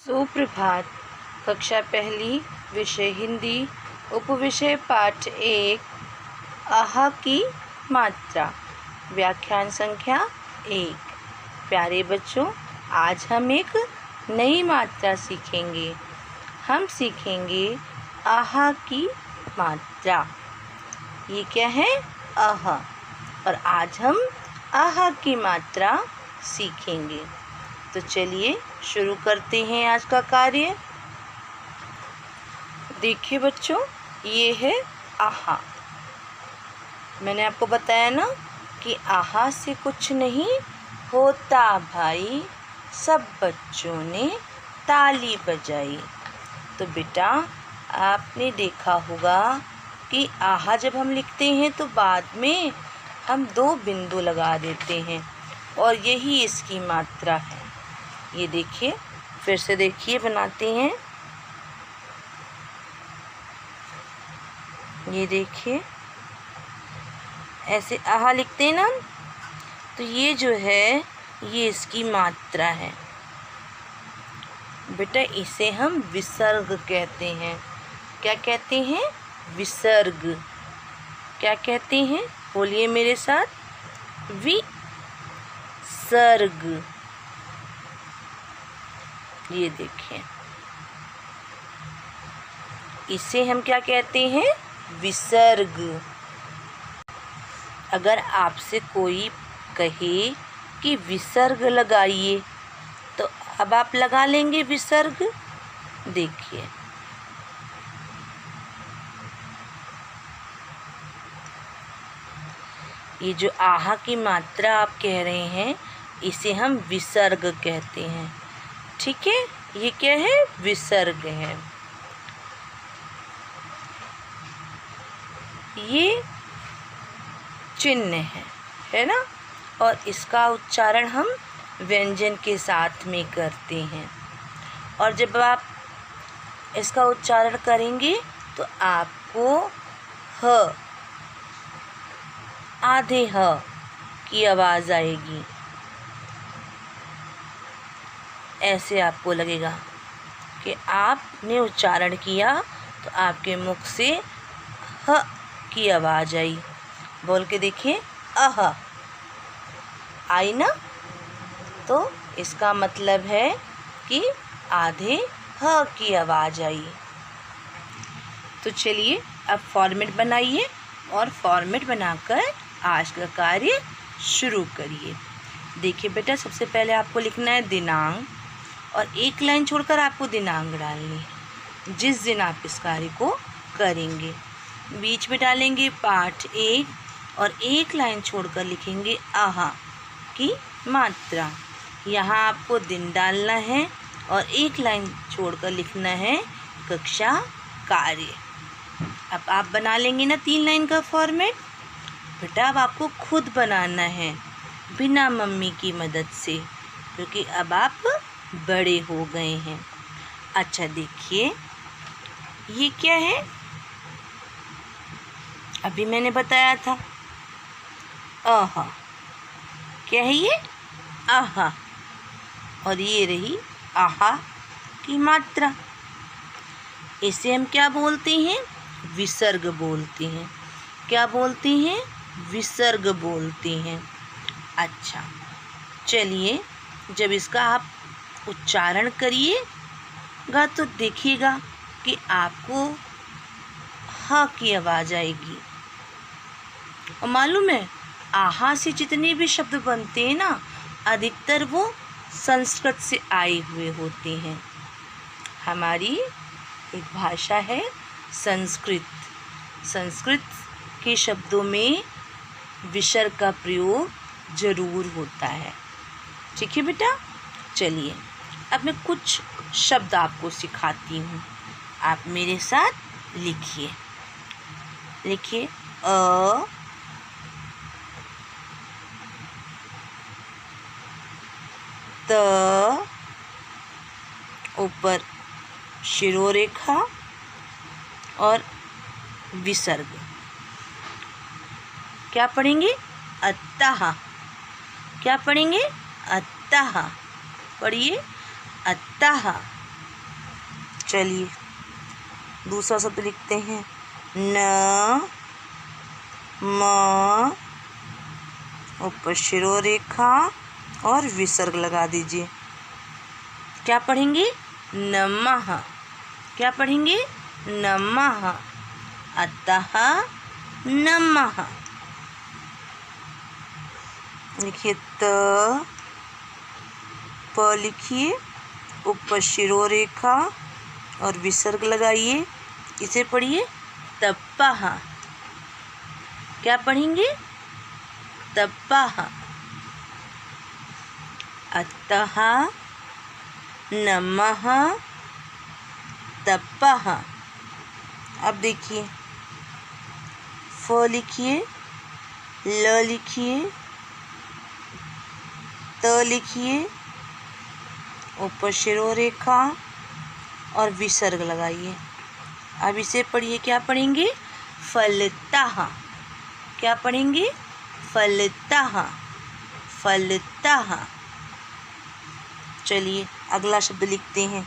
सुप्रभात। कक्षा पहली, विषय हिंदी, उपविषय पाठ 1, आहा की मात्रा, व्याख्यान संख्या 1। प्यारे बच्चों, आज हम एक नई मात्रा सीखेंगे। हम सीखेंगे आहा की मात्रा। ये क्या है? आहा। और आज हम आहा की मात्रा सीखेंगे। तो चलिए शुरू करते हैं आज का कार्य। देखिए बच्चों, ये है आहा। मैंने आपको बताया ना कि आहा से कुछ नहीं होता भाई, सब बच्चों ने ताली बजाई। तो बेटा, आपने देखा होगा कि आहा जब हम लिखते हैं तो बाद में हम 2 बिंदु लगा देते हैं और यही इसकी मात्रा है। ये देखिए, फिर से देखिए, बनाते हैं। ये देखिए, ऐसे आहा लिखते हैं ना, तो ये जो है ये इसकी मात्रा है बेटा। इसे हम विसर्ग कहते हैं। क्या कहते हैं? विसर्ग। क्या कहते हैं? बोलिए मेरे साथ, विसर्ग। ये देखिए, इसे हम क्या कहते हैं? विसर्ग। अगर आपसे कोई कहे कि विसर्ग लगाइए, तो अब आप लगा लेंगे विसर्ग। देखिए, ये जो आहा की मात्रा आप कह रहे हैं, इसे हम विसर्ग कहते हैं। ठीक है, ये क्या है? विसर्ग है। ये चिन्ह है ना? और इसका उच्चारण हम व्यंजन के साथ में करते हैं। और जब आप इसका उच्चारण करेंगे तो आपको ह, आधे ह की आवाज़ आएगी। ऐसे आपको लगेगा कि आपने उच्चारण किया तो आपके मुख से ह की आवाज़ आई। बोल के देखिए, अह आई ना? तो इसका मतलब है कि आधे ह की आवाज़ आई। तो चलिए अब फॉर्मेट बनाइए और फॉर्मेट बनाकर आज का कार्य शुरू करिए। देखिए बेटा, सबसे पहले आपको लिखना है दिनांक, और एक लाइन छोड़कर आपको दिनांक डालनी है जिस दिन आप इस कार्य को करेंगे। बीच में डालेंगे पाठ 1 और एक लाइन छोड़कर लिखेंगे आहा की मात्रा। यहाँ आपको दिन डालना है और एक लाइन छोड़कर लिखना है कक्षा कार्य। अब आप बना लेंगे ना 3 लाइन का फॉर्मेट। बेटा, अब आपको खुद बनाना है बिना मम्मी की मदद से, क्योंकि अब आप बड़े हो गए हैं। अच्छा देखिए, ये क्या है? अभी मैंने बताया था आहा। क्या है ये? आहा। और ये रही आहा की मात्रा। इसे हम क्या बोलते हैं? विसर्ग बोलते हैं। क्या बोलते हैं? विसर्ग बोलते हैं। अच्छा, चलिए, जब इसका आप उच्चारण करिएगा तो देखिएगा कि आपको ह की आवाज़ आएगी। और मालूम है, आहा से जितने भी शब्द बनते हैं ना, अधिकतर वो संस्कृत से आए हुए होते हैं। हमारी एक भाषा है संस्कृत। संस्कृत के शब्दों में विसर्ग का प्रयोग ज़रूर होता है। ठीक है बेटा, चलिए अब मैं कुछ शब्द आपको सिखाती हूँ। आप मेरे साथ लिखिए। लिखिए अ, त, ऊपर शिरोरेखा और विसर्ग। क्या पढ़ेंगे? अत्तः। क्या पढ़ेंगे? अत्तः। पढ़िए, अत्तः। चलिए दूसरा शब्द लिखते हैं न म, ऊपर शिरो रेखा और विसर्ग लगा दीजिए। क्या पढ़ेंगे? नमः। क्या पढ़ेंगे? नमः। अतः नमः। लिखिए त, प लिखिए, ऊपर शिरो रेखा और विसर्ग लगाइए। इसे पढ़िए तपः। क्या पढ़ेंगे? तपः। अतः नमः तपः। अब देखिए फ लिखिए, ल लिखिए, त लिखिए, ऊपर शिरो रेखा और विसर्ग लगाइए। अब इसे पढ़िए। क्या पढ़ेंगे? फलतः। क्या पढ़ेंगे? फलतः। फलतः। चलिए अगला शब्द लिखते हैं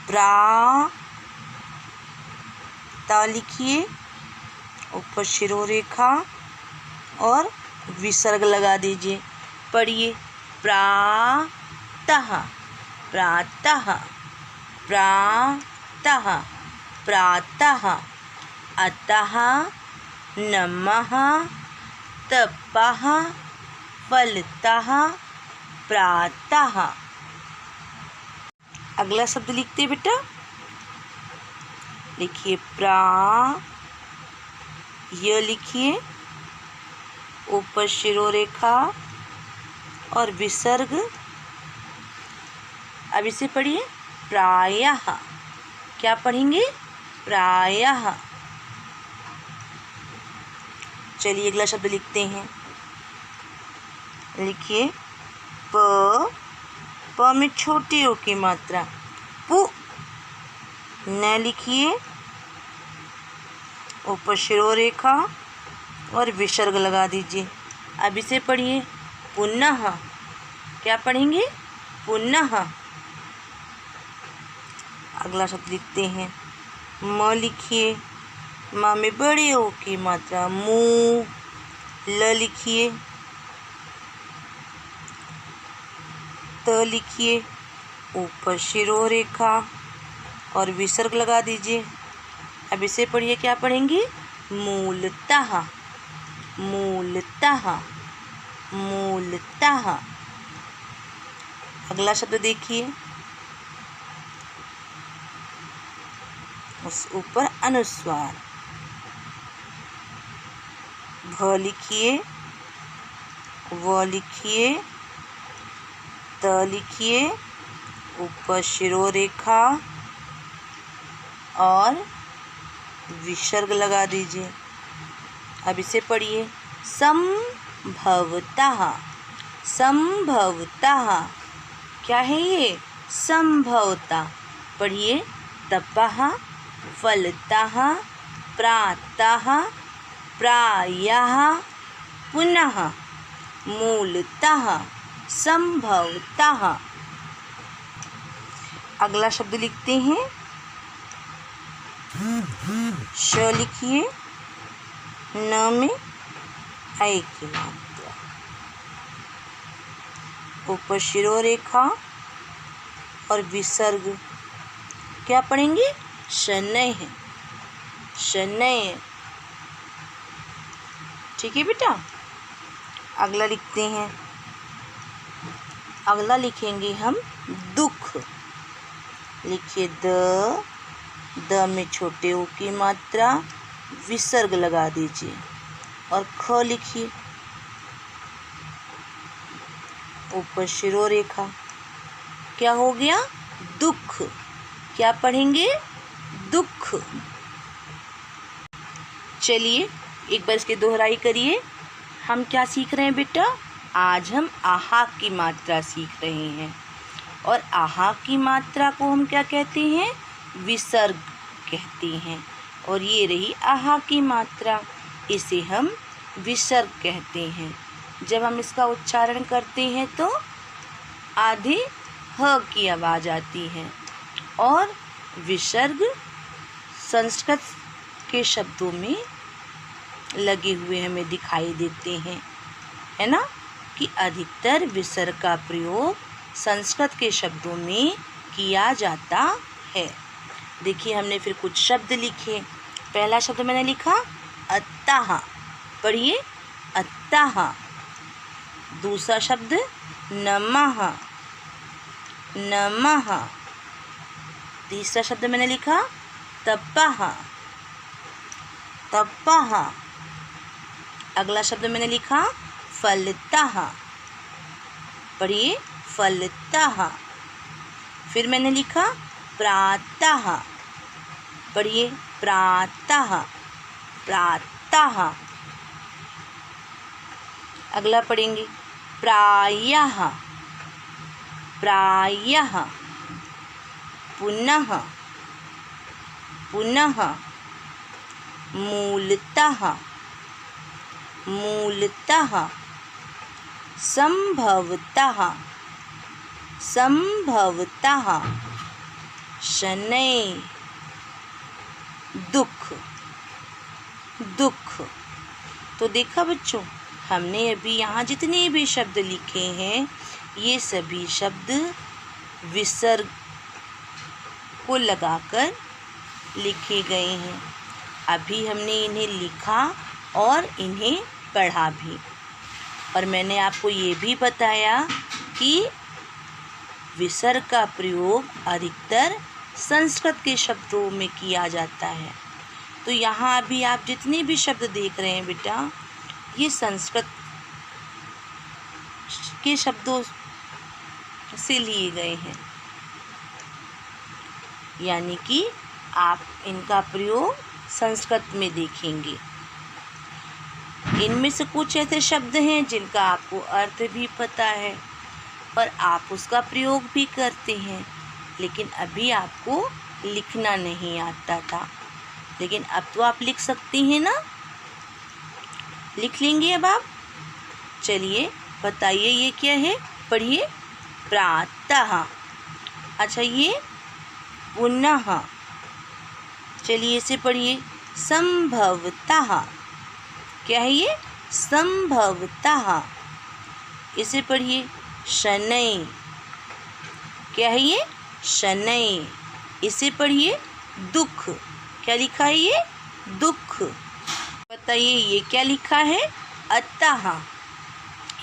प्रा, ता लिखिए, ऊपर शिरो रेखा और विसर्ग लगा दीजिए। पढ़िए प्रातः। प्रातः। प्रातः। प्रातः। अतः नमः तपः फलतः प्रातः। अगला शब्द लिखते बेटा। लिखिए प्रा, य लिखिए, ऊपर शिरो रेखा और विसर्ग। अब इसे पढ़िए प्रायः। क्या पढ़ेंगे? प्रायः। चलिए अगला शब्द लिखते हैं। लिखिए प, प में छोटी ओ की मात्रा पु। न लिखिए, ऊपर शिरो रेखा और विसर्ग लगा दीजिए। अब इसे पढ़िए पुनः। क्या पढ़ेंगे? पुनः। अगला शब्द लिखते हैं म लिखिए, म में बड़े ओ की मात्रा मु। ल लिखिए, त लिखिए, ऊपर शिरो रेखा और विसर्ग लगा दीजिए। अब इसे पढ़िए। क्या पढ़ेंगे? मूलतः। मूलतः। मूलतः। अगला शब्द देखिए, उस ऊपर अनुस्वार भ लिखिए, व लिखिए, त लिखिए, ऊपर शिरो रेखा और विसर्ग लगा दीजिए। अब इसे पढ़िए संभवतः। संभवतः। क्या है ये? संभवतः। पढ़िए तपः फलतः प्रातः प्रायः पुनः मूलतः संभवतः। अगला शब्द लिखते हैं श लिखिए, न में ऐ की मात्रा, ऊपर शिरो रेखा और विसर्ग। क्या पढ़ेंगे? शनैः। शनैः। ठीक है बेटा। अगला लिखते हैं, अगला लिखेंगे हम दुख। लिखिए द में छोटे ओ की मात्रा, विसर्ग लगा दीजिए और ख लिखिए, ऊपर शिरो रेखा। क्या हो गया? दुख। क्या पढ़ेंगे? दुख। चलिए एक बार इसकी दोहराई करिए। हम क्या सीख रहे हैं बेटा? आज हम आहा की मात्रा सीख रहे हैं और आहा की मात्रा को हम क्या कहते हैं? विसर्ग कहते हैं। और ये रही आहा की मात्रा, इसे हम विसर्ग कहते हैं। जब हम इसका उच्चारण करते हैं तो आधे ह की आवाज़ आती है। और विसर्ग संस्कृत के शब्दों में लगे हुए हमें दिखाई देते हैं, है ना, कि अधिकतर विसर्ग का प्रयोग संस्कृत के शब्दों में किया जाता है। देखिए हमने फिर कुछ शब्द लिखे। पहला शब्द मैंने लिखा अत्ताह, पढ़िए अत्ताह। दूसरा शब्द नमः, नमः। तीसरा शब्द मैंने लिखा तपः, तपः। अगला शब्द मैंने लिखा फलतः, पढ़िए फलतः। फिर मैंने लिखा प्रातः, पढ़िए प्रातः, प्रातः। अगला पढ़ेंगे प्रायः, प्रायः। पुनः, पुनः। मूलतः, मूलतः। संभवतः, संभवतः। शनैः, दुख, दुख। तो देखा बच्चों, हमने अभी यहाँ जितने भी शब्द लिखे हैं ये सभी शब्द विसर्ग को लगाकर लिखे गए हैं। अभी हमने इन्हें लिखा और इन्हें पढ़ा भी, और मैंने आपको ये भी बताया कि विसर्ग का प्रयोग अधिकतर संस्कृत के शब्दों में किया जाता है। तो यहाँ अभी आप जितने भी शब्द देख रहे हैं बेटा, ये संस्कृत के शब्दों से लिए गए हैं, यानी कि आप इनका प्रयोग संस्कृत में देखेंगे। इनमें से कुछ ऐसे शब्द हैं जिनका आपको अर्थ भी पता है और आप उसका प्रयोग भी करते हैं, लेकिन अभी आपको लिखना नहीं आता था। लेकिन अब तो आप लिख सकती हैं ना, लिख लेंगे अब आप। चलिए बताइए ये क्या है, पढ़िए प्रातः। अच्छा ये पुनः, चलिए इसे पढ़िए संभवतः। क्या है ये, संभवतः। इसे पढ़िए शनैः। क्या है ये, शनैः। इसे पढ़िए दुख। क्या लिखा है ये, दुख। बताइए ये क्या लिखा है, अतः।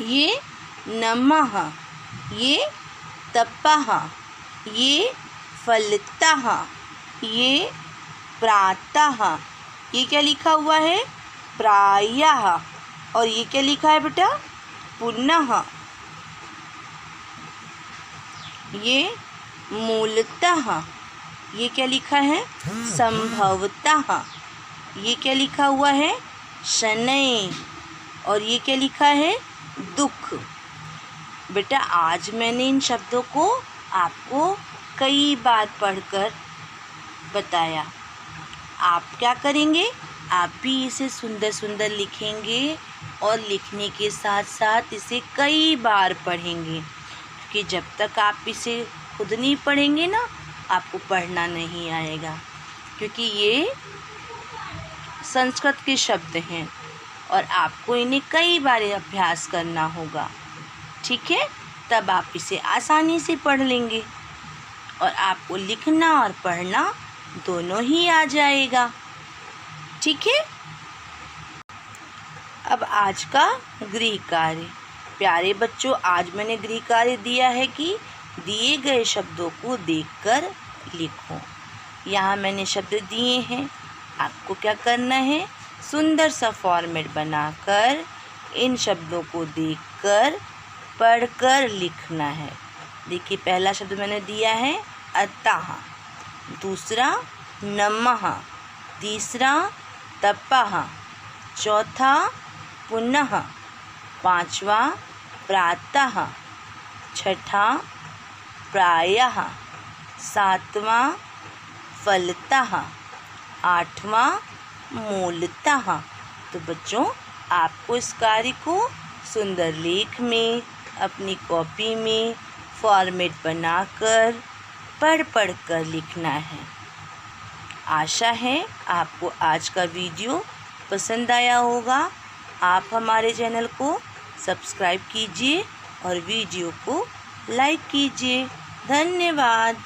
ये नमः, ये तपः, ये फलतः, ये प्रातः। ये क्या लिखा हुआ है, प्रायः। और ये क्या लिखा है बेटा, पुनः। ये मूलतः। ये क्या लिखा है, संभवतः। ये क्या लिखा हुआ है, शनैः। और ये क्या लिखा है, दुख। बेटा आज मैंने इन शब्दों को आपको कई बार पढ़कर बताया। आप क्या करेंगे, आप भी इसे सुंदर सुंदर लिखेंगे और लिखने के साथ साथ इसे कई बार पढ़ेंगे, क्योंकि जब तक आप इसे खुद नहीं पढ़ेंगे ना, आपको पढ़ना नहीं आएगा। क्योंकि ये संस्कृत के शब्द हैं और आपको इन्हें कई बार अभ्यास करना होगा, ठीक है। तब आप इसे आसानी से पढ़ लेंगे और आपको लिखना और पढ़ना दोनों ही आ जाएगा, ठीक है। अब आज का गृह कार्य। प्यारे बच्चों, आज मैंने गृह कार्य दिया है कि दिए गए शब्दों को देखकर लिखो। यहाँ मैंने शब्द दिए हैं, आपको क्या करना है, सुंदर सा फॉर्मेट बनाकर इन शब्दों को देखकर पढ़कर लिखना है। देखिए पहला शब्द मैंने दिया है अतः, दूसरा नमः, तीसरा तपः, चौथा पुनः, पांचवा प्रातः, छठा प्रायः, सातवां फलतः, आठवां मूलतः। तो बच्चों आपको इस कार्य को सुंदर लेख में अपनी कॉपी में फॉर्मेट बनाकर पढ़ कर लिखना है। आशा है आपको आज का वीडियो पसंद आया होगा। आप हमारे चैनल को सब्सक्राइब कीजिए और वीडियो को लाइक कीजिए। धन्यवाद।